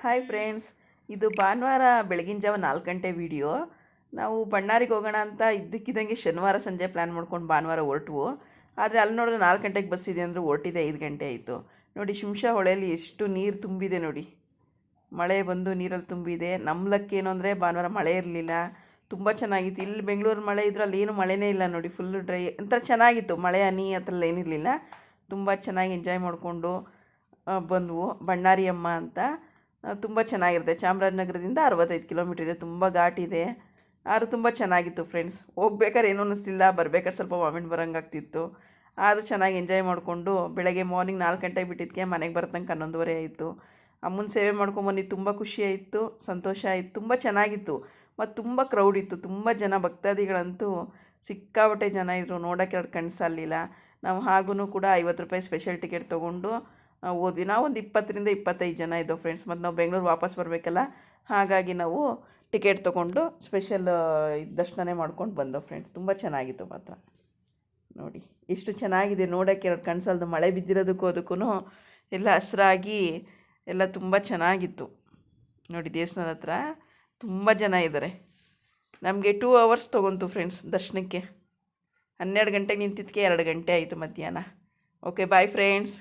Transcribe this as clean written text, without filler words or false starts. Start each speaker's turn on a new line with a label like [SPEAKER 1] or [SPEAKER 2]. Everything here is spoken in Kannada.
[SPEAKER 1] ಹಾಯ್ ಫ್ರೆಂಡ್ಸ್, ಇದು ಭಾನುವಾರ ಬೆಳಗಿನ ಜಾವ 4 ಗಂಟೆ ವೀಡಿಯೋ. ನಾವು ಬಣ್ಣಾರಿಗೆ ಹೋಗೋಣ ಅಂತ ಇದ್ದಕ್ಕಿದ್ದಂಗೆ ಶನಿವಾರ ಸಂಜೆ ಪ್ಲ್ಯಾನ್ ಮಾಡ್ಕೊಂಡು ಭಾನುವಾರ ಹೊರಟ್ವು. ಆದರೆ ಅಲ್ಲಿ ನೋಡಿದ್ರೆ 4 ಗಂಟೆಗೆ ಬಸ್ ಇದೆ ಅಂದರೆ ಹೊರಟಿದೆ 5 ಗಂಟೆ ಆಯಿತು. ನೋಡಿ ಶಿಂಷಾ ಹೊಳೆಯಲ್ಲಿ ಎಷ್ಟು ನೀರು ತುಂಬಿದೆ ನೋಡಿ. ಮಳೆ ಬಂದು ನೀರಲ್ಲಿ ತುಂಬಿದೆ. ನಮ್ಮ ಲಕ್ ಏನು ಅಂದರೆ ಭಾನುವಾರ ಮಳೆ ಇರಲಿಲ್ಲ, ತುಂಬ ಚೆನ್ನಾಗಿತ್ತು. ಇಲ್ಲಿ ಬೆಂಗಳೂರು ಮಳೆ ಇದ್ರೂ ಅಲ್ಲಿ ಏನು ಮಳೆನೇ ಇಲ್ಲ ನೋಡಿ, ಫುಲ್ಲು ಡ್ರೈ ಒಂಥರ ಚೆನ್ನಾಗಿತ್ತು. ಮಳೆ ಹನಿ ಆ ಥರ ಏನಿರಲಿಲ್ಲ. ತುಂಬ ಚೆನ್ನಾಗಿ ಎಂಜಾಯ್ ಮಾಡಿಕೊಂಡು ಬಂದವು. ಬಣ್ಣಾರಿ ಅಮ್ಮ ಅಂತ ತುಂಬ ಚೆನ್ನಾಗಿರುತ್ತೆ. ಚಾಮರಾಜನಗರದಿಂದ 65 ಕಿಲೋಮೀಟ್ರ್ ಇದೆ, ತುಂಬ ಘಾಟ್ ಇದೆ. ಆದರೂ ತುಂಬ ಚೆನ್ನಾಗಿತ್ತು ಫ್ರೆಂಡ್ಸ್. ಹೋಗ್ಬೇಕಾದ್ರೆ ಏನೂ ಅನ್ನಿಸ್ತಿಲ್ಲ, ಬರ್ಬೇಕಾದ್ರೆ ಸ್ವಲ್ಪ ವಾಮಿಟ್ ಬರೋಂಗಾಗ್ತಿತ್ತು. ಆದರೂ ಚೆನ್ನಾಗಿ ಎಂಜಾಯ್ ಮಾಡಿಕೊಂಡು ಬೆಳಗ್ಗೆ ಮಾರ್ನಿಂಗ್ 4 ಗಂಟೆಗೆ ಬಿಟ್ಟಿದ್ದಕ್ಕೆ ಮನೆಗೆ ಬರ್ತಂಗೆ 11:30 ಆಯಿತು. ಅಮ್ಮನ ಸೇವೆ ಮಾಡ್ಕೊಂಬಂದು ತುಂಬ ಖುಷಿಯಾಯಿತು, ಸಂತೋಷ ಆಯಿತು, ತುಂಬ ಚೆನ್ನಾಗಿತ್ತು. ಮತ್ತು ತುಂಬ ಕ್ರೌಡ್ ಇತ್ತು, ತುಂಬ ಜನ ಭಕ್ತಾದಿಗಳಂತೂ ಸಿಕ್ಕಾಪಟ್ಟೆ ಜನ ಇದ್ದರು. ನೋಡೋಕ್ಕೆ ಎರಡು ಕಣ್ಣು ಸಾಲಲಿಲ್ಲ. ನಾವು ಹಾಗೂ ಕೂಡ 50 ರೂಪಾಯಿ ಸ್ಪೆಷಲ್ ಟಿಕೆಟ್ ತೊಗೊಂಡು ಹೋದ್ವಿ. ನಾವೊಂದು 20ರಿಂದ 25 ಜನ ಇದ್ದವು ಫ್ರೆಂಡ್ಸ್. ಮತ್ತು ನಾವು ಬೆಂಗಳೂರು ವಾಪಸ್ ಬರಬೇಕಲ್ಲ, ಹಾಗಾಗಿ ನಾವು ಟಿಕೆಟ್ ತೊಗೊಂಡು ಸ್ಪೆಷಲ್ ದರ್ಶನ ಮಾಡ್ಕೊಂಡು ಬಂದವು ಫ್ರೆಂಡ್ಸ್. ತುಂಬ ಚೆನ್ನಾಗಿತ್ತು ಮಾತ್ರ. ನೋಡಿ ಎಷ್ಟು ಚೆನ್ನಾಗಿದೆ ನೋಡೋಕ್ಕೆ, ಎರಡು ಕಣ್ಸಲ್ದು. ಮಳೆ ಬಿದ್ದಿರೋದಕ್ಕೂ ಅದಕ್ಕೂ ಎಲ್ಲ ಹಸ್ರಾಗಿ ಎಲ್ಲ ತುಂಬ ಚೆನ್ನಾಗಿತ್ತು. ನೋಡಿ ದೇವಸ್ಥಾನದ ಹತ್ರ ತುಂಬ ಜನ ಇದ್ದಾರೆ. ನಮಗೆ 2 ಅವರ್ಸ್ ತೊಗೊಂತು ಫ್ರೆಂಡ್ಸ್ ದರ್ಶನಕ್ಕೆ. 12 ಗಂಟೆಗೆ ನಿಂತಿದ್ದಕ್ಕೆ 2 ಗಂಟೆ ಆಯಿತು ಮಧ್ಯಾಹ್ನ. Okay, bye friends.